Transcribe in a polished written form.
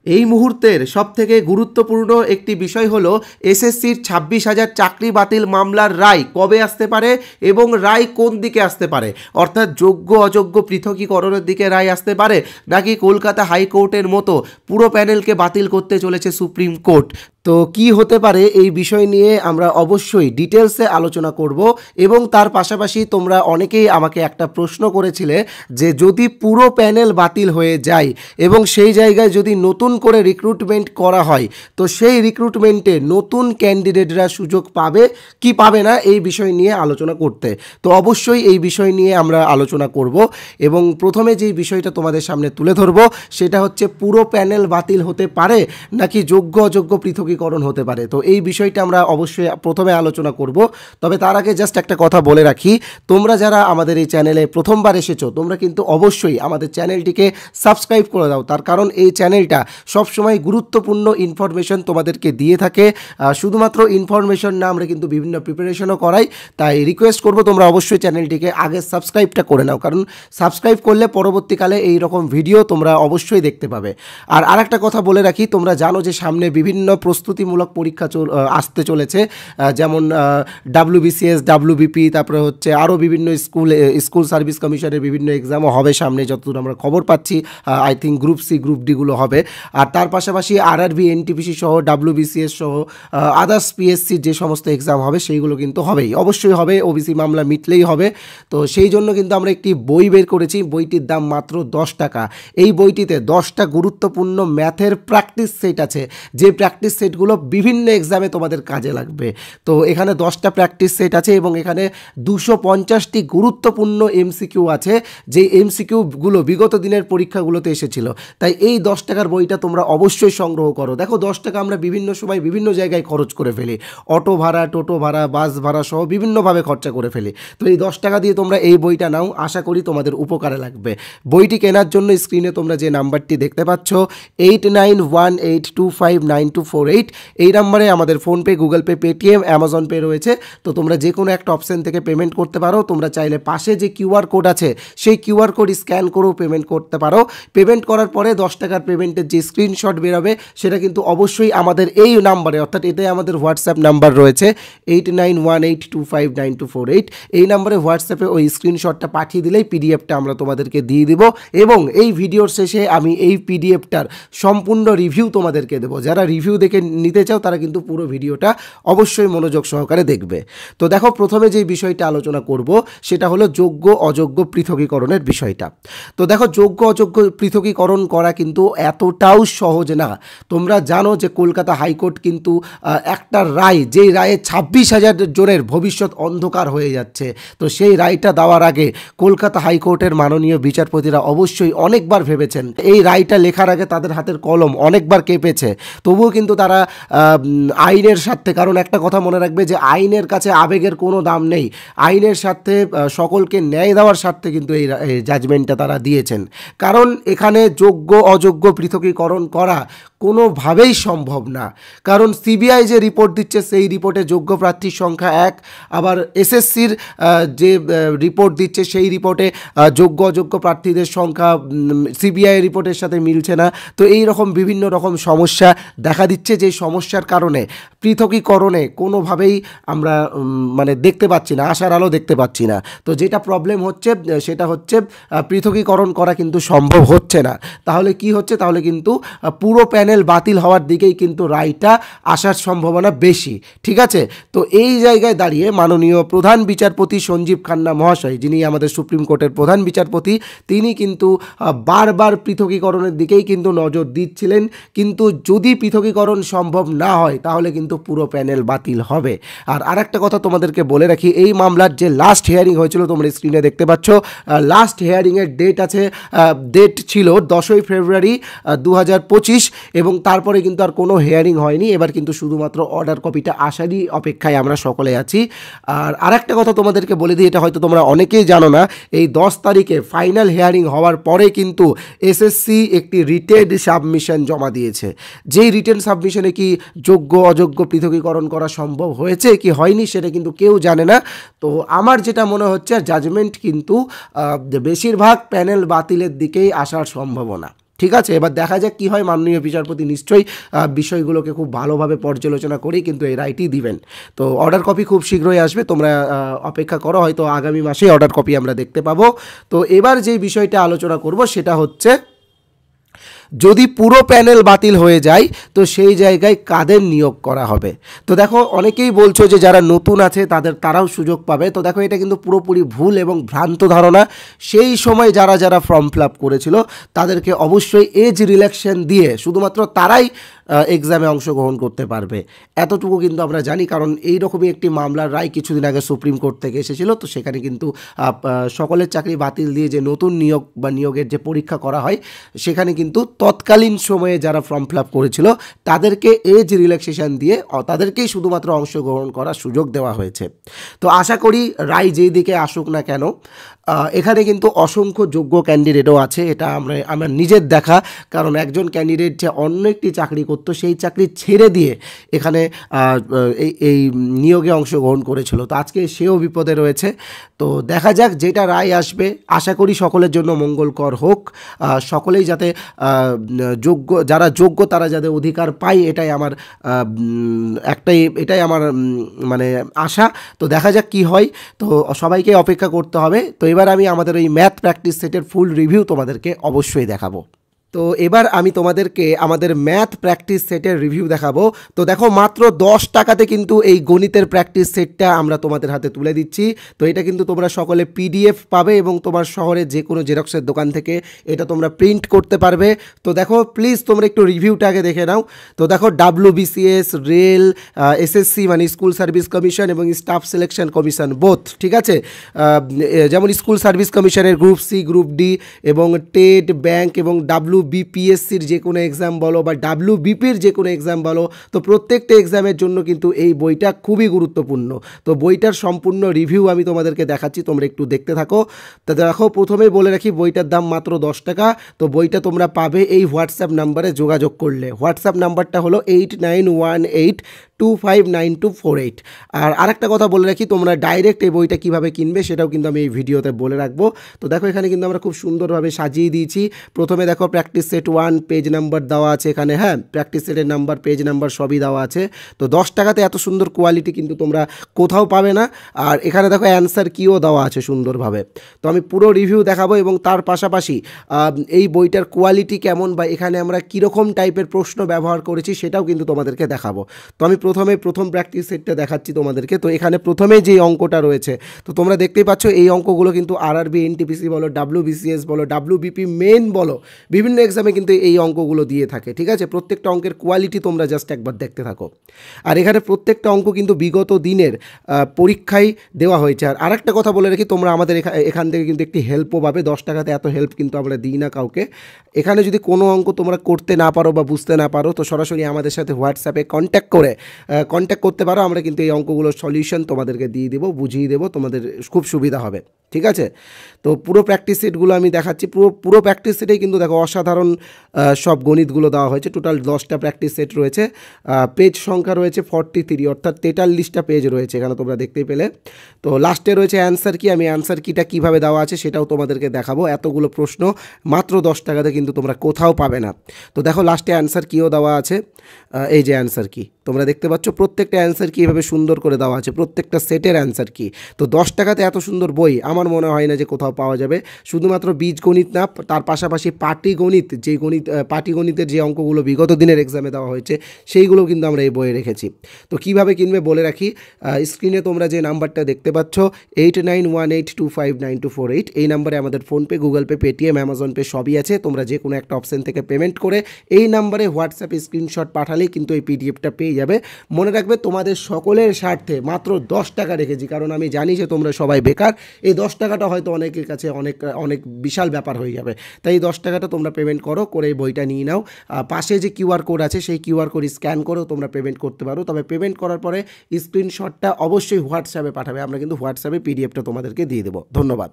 এই মুহূর্তের সবথেকে গুরুত্বপূর্ণ একটি বিষয় হলো এসএসসির 26,000 চাকরি বাতিল মামলার রায় কবে আসতে পারে এবং রায় কোন দিকে আসতে পারে, অর্থাৎ যোগ্য অযোগ্য পৃথকীকরণের দিকে রায় আসতে পারে নাকি কলকাতা হাইকোর্টের মতো পুরো প্যানেলকে বাতিল করতে চলেছে সুপ্রিম কোর্ট। তো কি হতে পারে এই বিষয় নিয়ে আমরা অবশ্যই ডিটেলসে আলোচনা করব এবং তার পাশাপাশি তোমরা অনেকেই আমাকে একটা প্রশ্ন করেছিলে যে যদি পুরো প্যানেল বাতিল হয়ে যায় এবং সেই জায়গায় যদি নতুন করে রিক্রুটমেন্ট করা হয় তো সেই রিক্রুটমেন্টে নতুন ক্যান্ডিডেটরা সুযোগ পাবে কি পাবে না এই বিষয় নিয়ে আলোচনা করতে। তো অবশ্যই এই বিষয় নিয়ে আমরা আলোচনা করব এবং প্রথমে যেই বিষয়টা তোমাদের সামনে তুলে ধরব সেটা হচ্ছে পুরো প্যানেল বাতিল হতে পারে নাকি যোগ্য অযোগ্য পৃথকীকরণ হতে পারে। তো এই বিষয়টা আমরা অবশ্যই প্রথমে আলোচনা করব। তবে তার আগে জাস্ট একটা কথা বলে রাখি, তোমরা যারা আমাদের এই চ্যানেলে প্রথমবার এসেছো তোমরা কিন্তু অবশ্যই আমাদের চ্যানেলটিকে সাবস্ক্রাইব করে দাও, তার কারণ এই চ্যানেলটা সবসময় গুরুত্বপূর্ণ ইনফরমেশন তোমাদেরকে দিয়ে থাকে। শুধুমাত্র ইনফরমেশন না, আমরা কিন্তু বিভিন্ন প্রিপারেশনও করাই। তাই রিকোয়েস্ট করব তোমরা অবশ্যই চ্যানেলটিকে আগে সাবস্ক্রাইবটা করে নাও, কারণ সাবস্ক্রাইব করলে পরবর্তীকালে এই রকম ভিডিও তোমরা অবশ্যই দেখতে পাবে। আর আরেকটা কথা বলে রাখি, তোমরা জানো যে সামনে বিভিন্ন প্রস্তুতিমূলক পরীক্ষা আসতে চলেছে, যেমন WBCS, WBP, তারপরে হচ্ছে আরও বিভিন্ন স্কুল সার্ভিস কমিশনের বিভিন্ন এক্সামও হবে সামনে, যতদূর আমরা খবর পাচ্ছি। I think group C group ডিগুলো হবে। আর তার পাশাপাশি RRB, NTPC সহ WBCS সহ আদার্স PSC যে সমস্ত এক্সাম হবে সেইগুলো কিন্তু হবেই, অবশ্যই হবে, OBC মামলা মিটলেই হবে। তো সেই জন্য কিন্তু আমরা একটি বই বের করেছি, বইটির দাম মাত্র 10 টাকা। এই বইটিতে 10টা গুরুত্বপূর্ণ ম্যাথের প্র্যাকটিস সেট আছে, যে প্র্যাকটিস সেটগুলো বিভিন্ন এক্সামে তোমাদের কাজে লাগবে। তো এখানে 10টা প্র্যাকটিস সেট আছে এবং এখানে 250টি গুরুত্বপূর্ণ MCQ আছে, যে MCQগুলো বিগত দিনের পরীক্ষাগুলোতে এসেছিল। তাই এই 10 টাকার বইটা তোমরা অবশ্যই সংগ্রহ করো। দেখো 10 টাকা আমরা বিভিন্ন সময় বিভিন্ন জায়গায় খরচ করে ফেলি, অটো ভাড়া, টোটো ভাড়া, বাস ভাড়া সহ বিভিন্নভাবে খরচা করে ফেলি। তো এই 10 টাকা দিয়ে তোমরা এই বইটা নাও, আশা করি তোমাদের উপকারে লাগবে। বইটি কেনার জন্য স্ক্রিনে তোমরা যে নাম্বারটি দেখতে পাচ্ছ 8918259248, এই নাম্বারে আমাদের PhonePe, Google pay, Paytm, Amazon pay রয়েছে। তো তোমরা যে কোনো একটা অপশন থেকে পেমেন্ট করতে পারো। তোমরা চাইলে পাশে যে QR কোড আছে সেই QR কোড স্ক্যান করেও পেমেন্ট করতে পারো। পেমেন্ট করার পরে 10 টাকার পেমেন্টের যে স্ক্রিনশট বেরোবে সেটা কিন্তু অবশ্যই আমাদের এই নাম্বারে, অর্থাৎ এটাই আমাদের হোয়াটসঅ্যাপ নাম্বার রয়েছে 8918259248, এই নাম্বারে হোয়াটসঅ্যাপে ওই স্ক্রিনশটটা পাঠিয়ে দিলেই PDFটা আমরা তোমাদেরকে দিয়ে দিব এবং এই ভিডিওর শেষে আমি এই PDFটার সম্পূর্ণ রিভিউ তোমাদেরকে দেবো। যারা রিভিউ দেখে নিতে চাও তারা কিন্তু পুরো ভিডিওটা অবশ্যই মনোযোগ সহকারে দেখবে। তো দেখো প্রথমে যে বিষয়টা আলোচনা করব সেটা হলো যোগ্য অযোগ্য পৃথকীকরণের বিষয়টা। তো দেখো যোগ্য অযোগ্য পৃথকীকরণ করা কিন্তু এতটাও সহজ না। তোমরা জানো যে কলকাতা হাইকোর্ট কিন্তু একটা রায়, যেই রায়ে 26,000 জনের ভবিষ্যৎ অন্ধকার হয়ে যাচ্ছে, তো সেই রায়টা দেওয়ার আগে কলকাতা হাইকোর্টের মাননীয় বিচারপতিরা অবশ্যই অনেকবার ভেবেছেন। এই রায়টা লেখার আগে তাদের হাতের কলম অনেকবার কেঁপেছে, তবুও কিন্তু তারা আইনের স্বার্থে, কারণ একটা কথা মনে রাখবে যে আইনের কাছে আবেগের কোনো দাম নেই, আইনের স্বার্থে সকলকে ন্যায় দেওয়ার স্বার্থে কিন্তু এই জাজমেন্টটা তারা দিয়েছেন। কারণ এখানে যোগ্য অযোগ্য পৃথকীকরণ করা কোনোভাবেই সম্ভব না। কারণ CBI যে রিপোর্ট দিচ্ছে সেই রিপোর্টে যোগ্য প্রার্থীর সংখ্যা 1, আবার SSCর যে রিপোর্ট দিচ্ছে সেই রিপোর্টে যোগ্য অযোগ্য প্রার্থীদের সংখ্যা CBI রিপোর্টের সাথে মিলছে না। তো এই রকম বিভিন্ন রকম সমস্যা দেখা দিচ্ছে, যে সমস্যার কারণে পৃথকীকরণে কোনোভাবেই আমরা মানে দেখতে পাচ্ছি না, আশার আলো দেখতে পাচ্ছি না। তো যেটা প্রবলেম হচ্ছে সেটা হচ্ছে পৃথকীকরণ করা কিন্তু সম্ভব হচ্ছে না। তাহলে কি হচ্ছে, তাহলে কিন্তু পুরো প্যানেল বাতিল হওয়ার দিকেই কিন্তু রায়টা আসার সম্ভাবনা বেশি। ঠিক আছে, তো এই জায়গায় দাঁড়িয়ে মাননীয় প্রধান বিচারপতি সঞ্জীব খান্না মহাশয়, যিনি আমাদের সুপ্রিম কোর্টের প্রধান বিচারপতি, তিনি কিন্তু বারবার পৃথকীকরণের দিকেই কিন্তু নজর দিচ্ছিলেন। কিন্তু যদি পৃথকীকরণ সম্ভব না হয় তাহলে কিন্তু পুরো প্যানেল বাতিল হবে। আর আরেকটা কথা তোমাদেরকে বলে রাখি, এই মামলার যে লাস্ট হিয়ারিং হয়েছিল তোমরা স্ক্রিনে দেখতে পাচ্ছ, লাস্ট হিয়ারিংয়ের ডেট ছিল 10ই ফেব্রুয়ারি 2025 এবং তারপরে কিন্তু আর কোনো হিয়ারিং হয়নি। এবার কিন্তু শুধুমাত্র অর্ডার কপিটা আসারই অপেক্ষায় আমরা সকলে আছি। আর আরেকটা কথা তোমাদেরকে বলে দিই, এটা হয়তো তোমরা অনেকেই জানো না, এই 10 তারিখে ফাইনাল হিয়ারিং হওয়ার পরে কিন্তু SSC একটি রিটেন সাবমিশন জমা দিয়েছে। যেই রিটেন সাবমিশনে কি যোগ্য অযোগ্য পৃথকীকরণ করা সম্ভব হয়েছে কি হয়নি সেটা কিন্তু কেউ জানে না। তো আমার যেটা মনে হচ্ছে জাজমেন্ট কিন্তু বেশিরভাগ প্যানেল বাতিলের দিকেই আসার সম্ভাবনা। ঠিক আছে, এবার দেখা যাক কী হয়। মাননীয় বিচারপতি নিশ্চয়ই বিষয়গুলোকে খুব ভালোভাবে পর্যালোচনা করেই কিন্তু এই রায়টি দিবেন। তো অর্ডার কপি খুব শীঘ্রই আসবে, তোমরা অপেক্ষা করো, হয়তো আগামী মাসেই অর্ডার কপি আমরা দেখতে পাবো। তো এবার যে বিষয়টা আলোচনা করব সেটা হচ্ছে, যদি পুরো প্যানেল বাতিল হয়ে যায় তো সেই জায়গায় কাদের নিয়োগ করা হবে। তো দেখো, অনেকেই বলছো যে যারা নতুন আছে তারাও সুযোগ পাবে। তো দেখো, এটা কিন্তু পুরোপুরি ভুল এবং ভ্রান্ত ধারণা। সেই সময় যারা ফর্ম ফিল আপ করেছিল তাদেরকে অবশ্যই এজ রিল্যাক্সেশন দিয়ে শুধুমাত্র তারাই এক্সামে অংশগ্রহণ করতে পারবে, এতটুকু কিন্তু আমরা জানি। কারণ এই রকমই একটি মামলার রায় কিছুদিন আগে সুপ্রিম কোর্ট থেকে এসেছিল। তো সেখানে কিন্তু সকলের চাকরি বাতিল দিয়ে যে নতুন নিয়োগ বা নিয়োগের যে পরীক্ষা করা হয়, সেখানে কিন্তু তৎকালীন সময়ে যারা ফর্ম ফিল আপ করেছিল তাদেরকে এজ রিল্যাক্সেশন দিয়ে তাদেরকেই শুধুমাত্র অংশগ্রহণ করার সুযোগ দেওয়া হয়েছে। তো আশা করি রায় যেই দিকে আসুক না কেন, এখানে কিন্তু অসংখ্য যোগ্য ক্যান্ডিডেটও আছে, এটা আমার নিজের দেখা। কারণ একজন ক্যান্ডিডেট যে অন্য একটি চাকরি করতো, সেই চাকরি ছেড়ে দিয়ে এখানে এই নিয়োগে অংশগ্রহণ করেছিল। তো আজকে সেও বিপদে রয়েছে। তো দেখা যাক, যেটা রায় আসবে আশা করি সকলের জন্য মঙ্গলকর হোক। সকলেই যাতে যারা যোগ্য তারা যাতে অধিকার পায়, এটাই আমার মানে আশা। তো দেখা যাক কি হয়। তো সবাইকে অপেক্ষা করতে হবে। তো এবার আমি আমাদের ওই ম্যাথ প্র্যাকটিস সেটের ফুল রিভিউ তোমাদেরকে অবশ্যই দেখাবো। তো এবার আমি তোমাদেরকে আমাদের ম্যাথ প্র্যাকটিস সেটের রিভিউ দেখাবো। তো দেখো, মাত্র 10 টাকাতে কিন্তু এই গণিতের প্র্যাকটিস সেটটা আমরা তোমাদের হাতে তুলে দিচ্ছি। তো এটা কিন্তু তোমরা সকলে পিডিএফ পাবে এবং তোমার শহরে যে কোনো জেরক্সের দোকান থেকে এটা তোমরা প্রিন্ট করতে পারবে। তো দেখো, প্লিজ তোমরা একটু রিভিউটা আগে দেখে নাও। তো দেখো, WBCS, রেল, SSC মানে স্কুল সার্ভিস কমিশন এবং স্টাফ সিলেকশন কমিশন বোথ, ঠিক আছে। যেমন স্কুল সার্ভিস কমিশনের গ্রুপ সি, গ্রুপ ডি এবং টেট, ব্যাংক এবং WBPSCর যে কোনো এক্সাম বলো বা WBPর যে কোনো এক্সাম বলো, তো প্রত্যেকটা এক্সামের জন্য কিন্তু এই বইটা খুবই গুরুত্বপূর্ণ। তো বইটার সম্পূর্ণ রিভিউ আমি তোমাদেরকে দেখাচ্ছি, তোমরা একটু দেখতে থাকো। তো দেখো, প্রথমেই বলে রাখি বইটার দাম মাত্র 10 টাকা। তো বইটা তোমরা পাবে এই হোয়াটসঅ্যাপ নাম্বারে যোগাযোগ করলে। হোয়াটসঅ্যাপ নাম্বারটা হলো 8918259248। আর আরেকটা কথা বলে রাখি, তোমরা ডাইরেক্ট এই বইটা কীভাবে কিনবে সেটাও কিন্তু আমি এই ভিডিওতে বলে রাখবো। তো দেখো, এখানে কিন্তু আমরা খুব সুন্দরভাবে সাজিয়ে দিয়েছি। প্রথমে দেখো, প্র্যাকটিস সেট 1 পেজ নাম্বার দেওয়া আছে এখানে, হ্যাঁ, প্র্যাকটিস সেটের নাম্বার, পেজ নাম্বার সবই দেওয়া আছে। তো 10 টাকাতে এত সুন্দর কোয়ালিটি কিন্তু তোমরা কোথাও পাবে না। আর এখানে দেখো, অ্যান্সার কিও দেওয়া আছে সুন্দরভাবে। তো আমি পুরো রিভিউ দেখাবো এবং তার পাশাপাশি এই বইটার কোয়ালিটি কেমন বা এখানে আমরা কীরকম টাইপের প্রশ্ন ব্যবহার করেছি সেটাও কিন্তু তোমাদেরকে দেখাবো। তো আমি প্রথম প্র্যাকটিস সেটটা দেখাচ্ছি তোমাদেরকে। তো এখানে প্রথমে যে অঙ্কটা রয়েছে, তো তোমরা দেখতেই পাচ্ছ এই অঙ্কগুলো কিন্তু RRB, NTPC বলো, WBCS বলো, WBP মেন বলো, বিভিন্ন এক্সামে কিন্তু এই অঙ্কগুলো দিয়ে থাকে, ঠিক আছে। প্রত্যেকটা অঙ্কের কোয়ালিটি তোমরা জাস্ট একবার দেখতে থাকো। আর এখানে প্রত্যেকটা অঙ্ক কিন্তু বিগত দিনের পরীক্ষায় দেওয়া হয়েছে। আর আরেকটা কথা বলে রাখি, তোমরা আমাদের এখান থেকে কিন্তু একটি হেল্পও পাবে। 10 টাকাতে এত হেল্প কিন্তু আমরা দিই না কাউকে। এখানে যদি কোনো অঙ্ক তোমরা করতে না পারো বা বুঝতে না পারো, তো সরাসরি আমাদের সাথে হোয়াটসঅ্যাপে কন্ট্যাক্ট করতে পারো। আমরা কিন্তু এই অঙ্কগুলোর সলিউশন তোমাদেরকে দিয়ে দেবো, বুঝিয়ে দেবো, তোমাদের খুব সুবিধা হবে, ঠিক আছে। তো পুরো প্র্যাকটিস সেটগুলো আমি দেখাচ্ছি। পুরো প্র্যাকটিস সেটেই কিন্তু দেখো অসাধারণ সব গণিতগুলো দেওয়া হয়েছে। টোটাল 10টা প্র্যাকটিস সেট রয়েছে। পেজ সংখ্যা রয়েছে 43, অর্থাৎ 43টা পেজ রয়েছে এখানে, তোমরা দেখতেই পেলে। তো লাস্টে রয়েছে অ্যান্সার কি। আমি অ্যান্সার কিটা কীভাবে দেওয়া আছে সেটাও তোমাদেরকে দেখাবো। এতগুলো প্রশ্ন মাত্র 10 টাকাতে কিন্তু তোমরা কোথাও পাবে না। তো দেখো, লাস্টে অ্যান্সার কিও দেওয়া আছে। এই যে অ্যান্সার কি তোমরা দেখতে পাচ্ছ, প্রত্যেকটা অ্যান্সার কি এভাবে সুন্দর করে দেওয়া আছে, প্রত্যেকটা সেটের অ্যান্সার কি। তো 10 টাকাতে এত সুন্দর বই আমার মনে হয় না যে কোথাও পাওয়া যাবে। শুধুমাত্র বীজগণিত না, তার পাশাপাশি পাটিগণিতের যে অঙ্কগুলো বিগত দিনের এক্সামে দেওয়া হয়েছে সেইগুলো কিন্তু আমরা এই বইয়ে রেখেছি। তো কীভাবে কিনবে বলে রাখি, স্ক্রিনে তোমরা যে নাম্বারটা দেখতে পাচ্ছ 8918259248, এই নাম্বারে আমাদের PhonePe, Google pay, Paytm, Amazon pay সবই আছে। তোমরা যে কোনো একটা অপশন থেকে পেমেন্ট করে এই নাম্বারে হোয়াটসঅ্যাপে স্ক্রিনশট পাঠালেই কিন্তু এই পিডিএফটা পেয়ে যাবে। মনে রাখবে, তোমাদের সকলের স্বার্থে মাত্র 10 টাকা রেখেছি, কারণ আমি জানি যে তোমরা সবাই বেকার। এই 10 টাকাটা হয়তো অনেকের কাছে অনেক বিশাল ব্যাপার হয়ে যাবে। তাই এই 10 টাকাটা তোমরা পেমেন্ট করে এই বইটা নিয়ে নাও। পাশে যে QR কোড আছে সেই QR কোড স্ক্যান করেও তোমরা পেমেন্ট করতে পারো। তবে পেমেন্ট করার পরে স্ক্রিনশটটা অবশ্যই হোয়াটসঅ্যাপে পাঠাবে। আমরা কিন্তু হোয়াটসঅ্যাপে পিডিএফটা তোমাদেরকে দিয়ে দেবো। ধন্যবাদ।